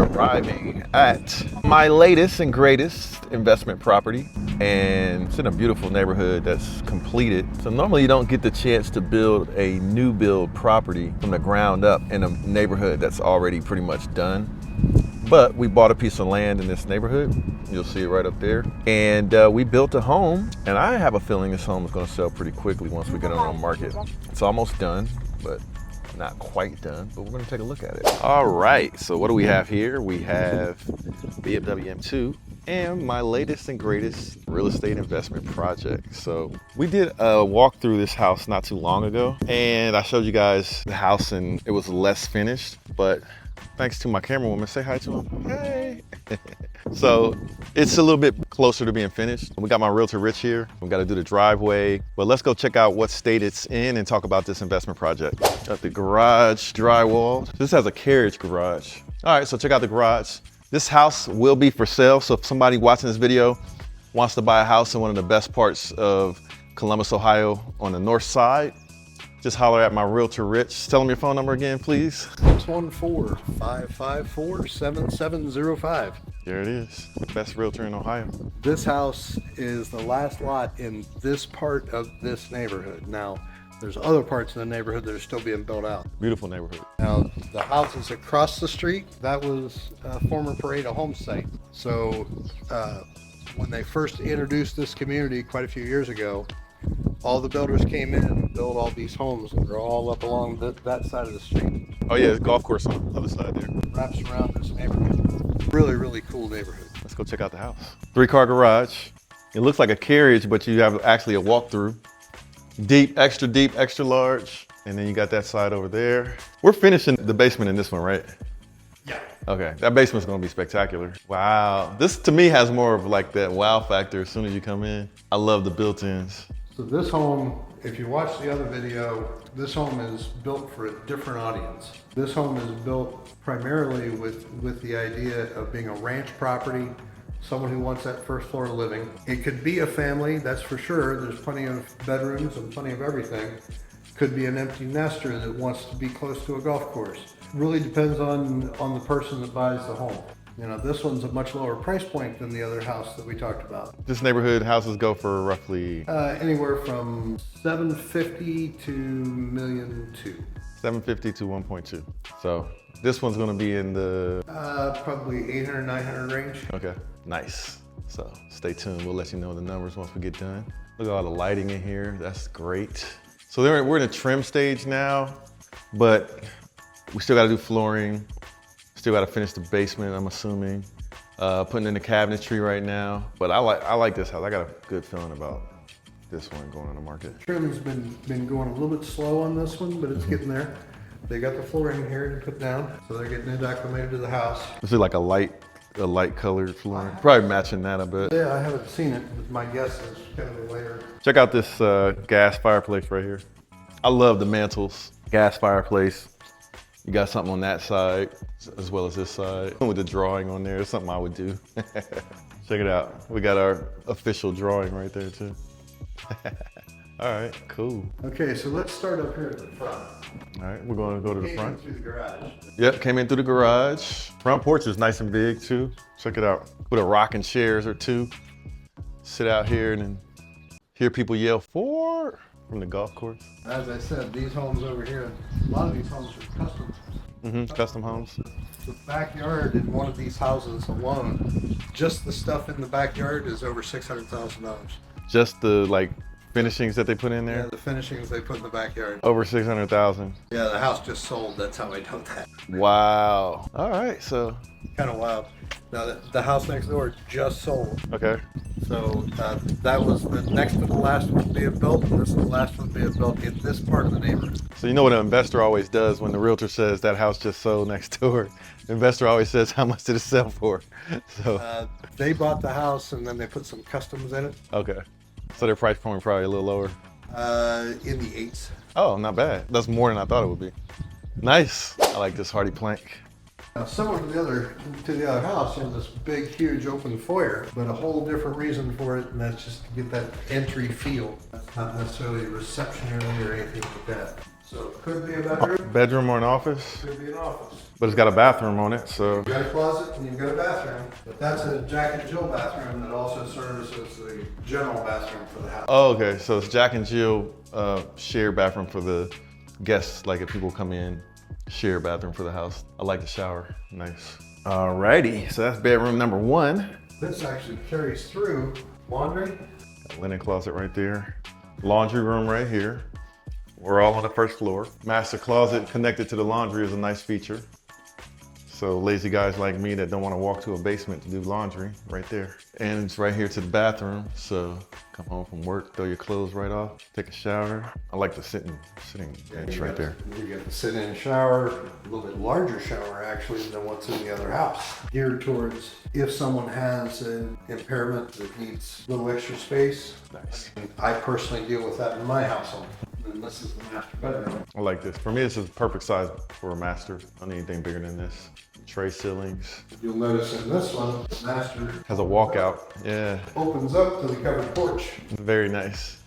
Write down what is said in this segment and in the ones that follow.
arriving at my latest and greatest investment property, and it's in a beautiful neighborhood that's completed. So normally you don't get the chance to build a new build property from the ground up in a neighborhood that's already pretty much done. But we bought a piece of land in this neighborhood. You'll see it right up there. And we built a home, and I have a feeling this home is gonna sell pretty quickly once we get it on the market. It's almost done, but not quite done, but we're gonna take a look at it. All right, so what do we have here? We have BMW M2 and my latest and greatest real estate investment project. So we did a walk through this house not too long ago, and I showed you guys the house and it was less finished, but thanks to my camera woman, say hi to him. Hey. So it's a little bit closer to being finished. We got my realtor Rich here. We got to do the driveway, but let's go check out what state it's in and talk about this investment project. Got the garage drywall. This has a carriage garage. All right, so check out the garage. This house will be for sale. So if somebody watching this video wants to buy a house in one of the best parts of Columbus, Ohio on the north side, just holler at my realtor Rich. Tell him your phone number again, please. 614-554-7705. There it is, best realtor in Ohio. This house is the last lot in this part of this neighborhood. Now, there's other parts of the neighborhood that are still being built out. Beautiful neighborhood. Now, the houses across the street, that was a former Parade home site. So when they first introduced this community quite a few years ago, all the builders came in and built all these homes, and they're all up along that side of the street. Oh yeah, there's a golf course on the other side there. Wraps around this neighborhood. Really, really cool neighborhood. Let's go check out the house. 3-car garage. It looks like a carriage, but you have actually a walkthrough. Deep, extra large. And then you got that side over there. We're finishing the basement in this one, right? Yeah. Okay, that basement's gonna be spectacular. Wow, this to me has more of like that wow factor as soon as you come in. I love the built-ins. So this home, if you watch the other video, this home is built for a different audience. This home is built primarily with the idea of being a ranch property, someone who wants that first floor living. It could be a family, that's for sure. There's plenty of bedrooms and plenty of everything. Could be an empty nester that wants to be close to a golf course. Really depends on the person that buys the home. You know, this one's a much lower price point than the other house that we talked about. This neighborhood houses go for roughly Anywhere from $750,000 to $1.2 million. 750 to 1.2. So this one's gonna be in the Probably 800, 900 range. okay, nice. So stay tuned. We'll let you know the numbers once we get done. Look at all the lighting in here. That's great. So we're in a trim stage now, but we still gotta do flooring. Still gotta finish the basement, I'm assuming. Putting in the cabinetry right now. But I like this house. I got a good feeling about this one going on the market. Trim's been going a little bit slow on this one, but it's getting there. They got the flooring here to put down, so they're getting it acclimated to the house. This is like a light colored flooring. Probably matching that a bit. Yeah, I haven't seen it, but my guess is kind of later. Check out this gas fireplace right here. I love the mantles. Gas fireplace. You got something on that side as well as this side. With the drawing on there, it's something I would do. Check it out. We got our official drawing right there too. All right, cool. Okay, so let's start up here at the front. All right, we're gonna go to the Came front. in through the garage. Yep, came in through the garage. Front porch is nice and big too. Check it out. Put a rocking chairs or two. Sit out here and then hear people yell "4" from the golf course. As I said, these homes over here, a lot of these homes are custom. Custom homes. The backyard in one of these houses alone, just the stuff in the backyard is over $600,000. Just the like finishings that they put in there. Yeah, the finishings they put in the backyard. Over 600,000. Yeah, the house just sold. That's how I know that. Wow. All right, so Kind of wild. Now, the house next door just sold. okay. So that was the next to the last one being built, and this is the last one being built in this part of the neighborhood. So you know what an investor always does when the realtor says that house just sold next door? The investor always says, how much did it sell for? So They bought the house and then they put some customs in it okay. So their price point probably a little lower. in the 8s. Oh, not bad. That's more than I thought it would be. Nice. I like this hardy plank. Now, similar to the other house, you have this big, huge open foyer, but a whole different reason for it, and that's just to get that entry feel. That's not necessarily a reception area or anything like that. So it could be a bedroom, Bedroom or an office, could be an office. but it's got a bathroom on it, so. You've got a closet and you've got a bathroom, but that's a Jack and Jill bathroom that also serves as the general bathroom for the house. Oh, okay, so it's Jack and Jill shared bathroom for the guests, like if people come in, share bathroom for the house. I like the shower, nice. Alrighty, so that's bedroom number 1. This actually carries through laundry. Linen closet right there. Laundry room right here. We're all on the first floor. Master closet connected to the laundry is a nice feature. So lazy guys like me that don't want to walk to a basement to do laundry, right there. And it's right here to the bathroom. So come home from work, throw your clothes right off, take a shower. I like the sitting bench right there. You get the sit-in shower, a little bit larger shower actually than what's in the other house. Geared towards if someone has an impairment that needs a little extra space. Nice. I personally deal with that in my household. And this is the master bedroom. I like this. For me, this is perfect size for a master. I don't need anything bigger than this. Tray ceilings. You'll notice in this one, the master Has a walkout. Yeah, opens up to the covered porch. very nice.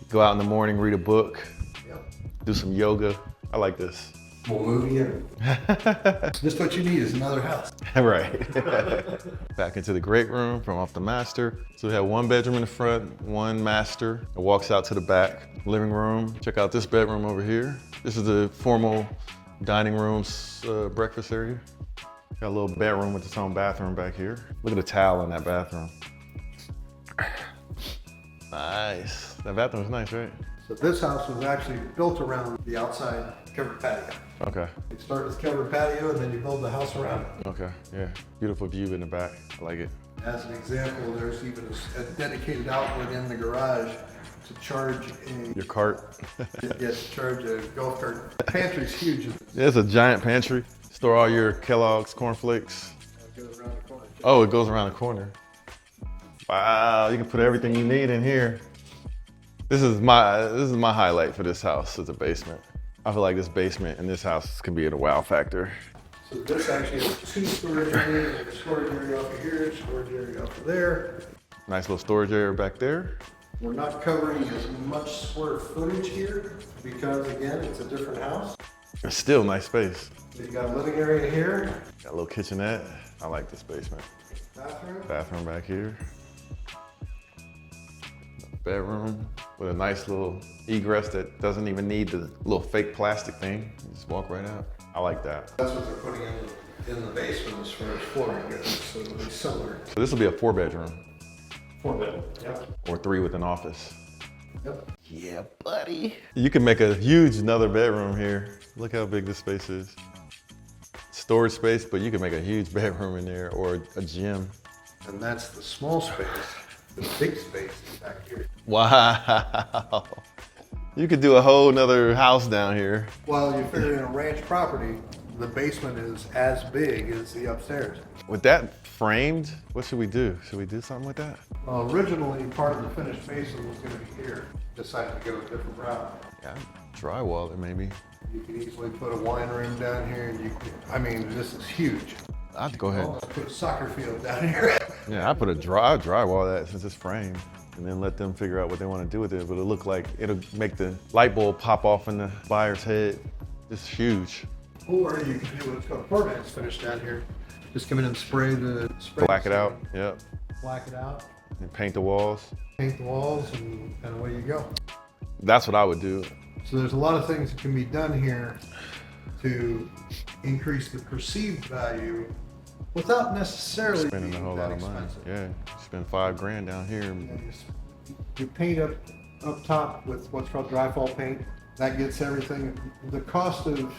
Go out in the morning, read a book, Yep. do some yoga. I like this. We'll move you in. Just what you need is another house. Right. Back into the great room from off the master. So we have 1 bedroom in the front, 1 master. It walks out to the back. Living room. Check out this bedroom over here. This is the formal dining room's breakfast area. Got a little bedroom with its own bathroom back here. Look at the towel in that bathroom. Nice. That bathroom's nice, right? So this house was actually built around the outside covered patio. Okay. You start with covered patio and then you build the house around it. Okay. Yeah. Beautiful view in the back. I like it. As an example, there's even a dedicated outlet in the garage to charge Your cart. to charge a golf cart. Pantry's huge. It's a giant pantry. Store all your Kellogg's cornflakes. It goes around the corner. Oh, it goes around the corner. Wow, you can put everything you need in here. This is my highlight for this house, is the basement. I feel like this basement in this house can be a wow factor. So this actually has 2 storage areas, a storage area off of here, storage area off of there. Nice little storage area back there. We're not covering as much square footage here because again, it's a different house. It's still nice space. So you got a living area here, Got a little kitchenette. I like this basement. bathroom. Bathroom back here. Bedroom with a nice little egress that doesn't even need the little fake plastic thing. You just walk right out. I like that. That's what they're putting in the basement as far as flooring goes, so it'll be similar. So this will be a 4-bedroom 4-bedroom. Yep. or 3 with an office. Yep. Yeah, buddy. You can make a huge another bedroom here. Look how big this space is. Storage space, but you can make a huge bedroom in there or a gym. And that's the small space. The big space is back here. Wow. You could do a whole nother house down here. Well, you figure in a ranch property, the basement is as big as the upstairs. With that framed, what should we do? Should we do something with that? Well, originally, part of the finished basement was gonna be here. Decided to go a different route. Yeah, drywall it maybe. You could easily put a wine room down here, and I mean, this is huge. I'd go ahead. Almost put a soccer field down here. Yeah, I put a drywall that since it's framed, and then let them figure out what they want to do with it. But it'll look like it'll make the light bulb pop off in the buyer's head. It's huge. Or you can do what's called permanent finish down here. Just come in and spray Black it out. Yep. black it out, And paint the walls. paint the walls, and away you go. That's what I would do. So there's a lot of things that can be done here to increase the perceived value without necessarily Spending a being whole that lot of money. expensive. Yeah. Spend $5,000 down here. You paint up top with what's called dry fall paint. That gets everything. The cost of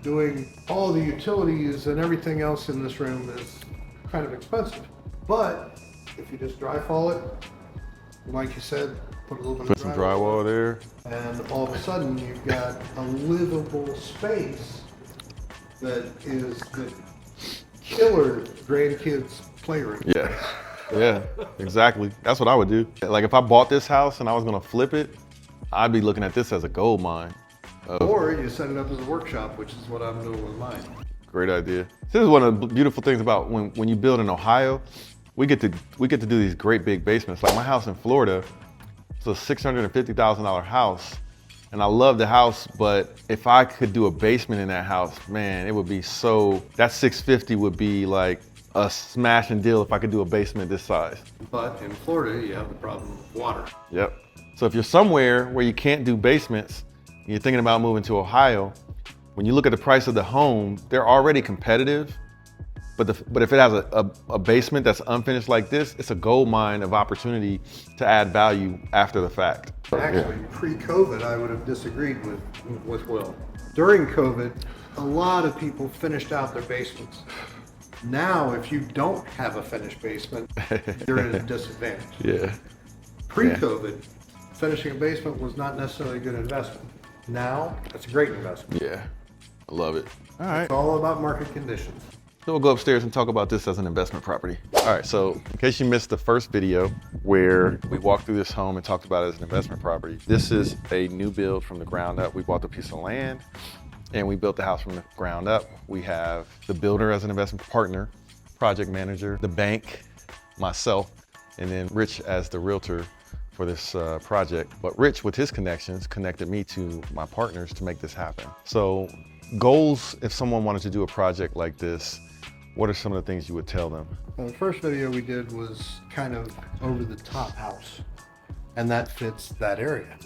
doing all the utilities and everything else in this room is kind of expensive. But if you just dry fall it, like you said, put a little bit Put of some drywall there. and all of a sudden you've got a livable space that is the killer grandkids playroom. Yeah. Yeah, exactly. That's what I would do. Like if I bought this house and I was gonna flip it, I'd be looking at this as a gold mine. Or you set it up as a workshop, which is what I'm doing with mine. Great idea. This is one of the beautiful things about when you build in Ohio, we get to do these great big basements. Like my house in Florida, it's a $650,000 house, And I love the house, but if I could do a basement in that house, man, it would be so, that 650 would be like a smashing deal if I could do a basement this size. But in Florida, you have the problem of water. Yep. So if you're somewhere where you can't do basements, and you're thinking about moving to Ohio, when you look at the price of the home, they're already competitive. But if it has a basement that's unfinished like this, it's a gold mine of opportunity to add value after the fact. Actually, pre-COVID, I would have disagreed with Will. During COVID, a lot of people finished out their basements. Now, if you don't have a finished basement, you're at a disadvantage. Yeah. Pre-COVID, finishing a basement was not necessarily a good investment. Now, it's a great investment. Yeah. I love it. All right. It's all about market conditions. So we'll go upstairs and talk about this as an investment property. All right, so in case you missed the first video where we walked through this home and talked about it as an investment property, this is a new build from the ground up. We bought the piece of land and we built the house from the ground up. We have the builder as an investment partner, project manager, the bank, myself, and then Rich as the realtor for this project. But Rich, with his connections, connected me to my partners to make this happen. So goals, if someone wanted to do a project like this, what are some of the things you would tell them? The first video we did was kind of over the top house, and that fits that area.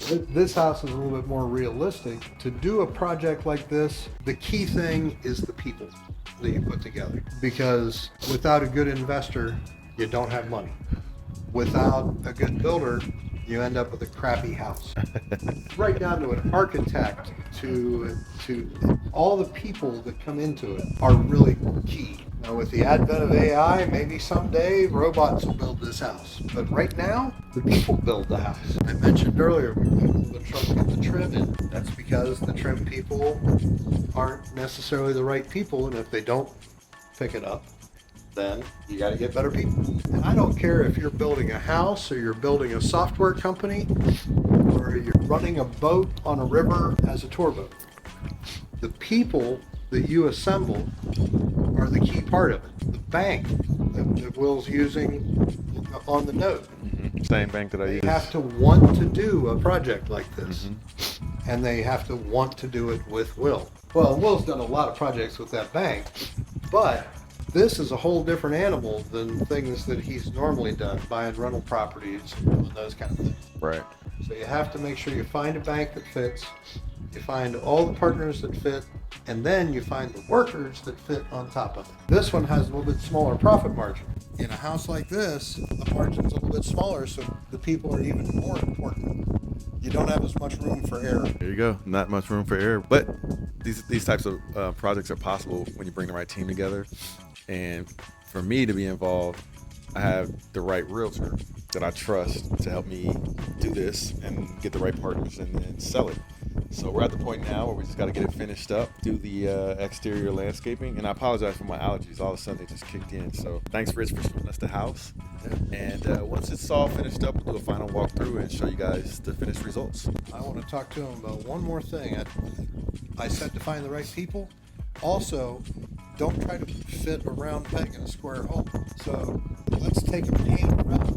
This house is a little bit more realistic. To do a project like this, the key thing is the people that you put together. Because without a good investor, you don't have money. Without a good builder, you end up with a crappy house. Right down to an architect, to all the people that come into it are really key. Now with the advent of AI, maybe someday robots will build this house. But right now, the people build the house. I mentioned earlier, we had a little bit of trouble getting the trim in. That's because the trim people aren't necessarily the right people, and if they don't pick it up, then you got to get better people. And I don't care if you're building a house or you're building a software company or you're running a boat on a river as a tour boat. The people that you assemble are the key part of it. The bank that Will's using on the note. Same bank that I use. They have to want to do a project like this. And they have to want to do it with Will. Well, Will's done a lot of projects with that bank, but this is a whole different animal than things that he's normally done, buying rental properties and those kind of things. Right. So you have to make sure you find a bank that fits, you find all the partners that fit, and then you find the workers that fit on top of it. This one has a little bit smaller profit margin. In a house like this, the margin's a little bit smaller, so the people are even more important. You don't have as much room for error. There you go. Not much room for error. But these types of projects are possible when you bring the right team together. And for me to be involved, I have the right realtor that I trust to help me do this and get the right partners and then sell it. So we're at the point now where we just got to get it finished up, do the exterior landscaping. And I apologize for my allergies. All of a sudden they just kicked in. So thanks, Rich, for showing us the house. And once it's all finished up, we'll do a final walkthrough and show you guys the finished results. I want to talk to him about one more thing. I said to find the right people. Also, don't try to fit a round peg in a square hole. So let's take a pan around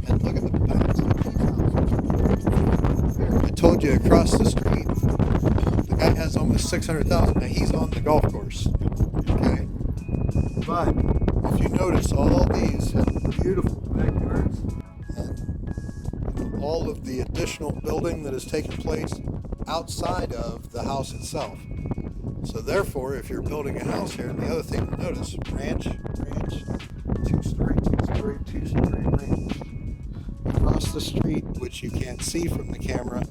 and look at the backs of these houses. I told you across the street, the guy has almost 600,000. Now he's on the golf course, okay? But if you notice, all these have beautiful backyards and all of the additional building that has taken place outside of the house itself. So therefore, if you're building a house here, and the other thing to notice, ranch, two-story ranch. Across the street, which you can't see from the camera,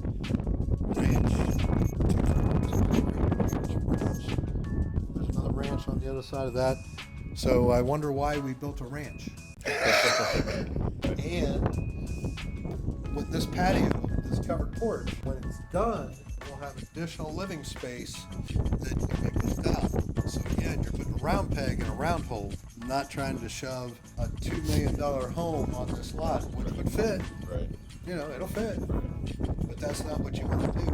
ranch. There's another ranch on the other side of that. So I wonder why we built a ranch. And with this patio, this covered porch, when it's done, we'll have additional living space that you can use out. So again, you're putting a round peg in a round hole, not trying to shove a $2 million home on this lot, which would fit. Right. You know, it'll fit. But that's not what you want to do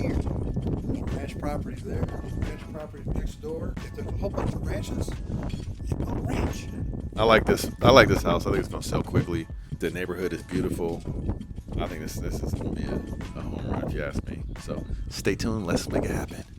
here. There's ranch property there, ranch property next door. If there's a whole bunch of ranches, you build a ranch. I like this house. I think it's going to sell quickly. The neighborhood is beautiful. I think this is going to be a home run if you ask me. So stay tuned. Let's make it happen.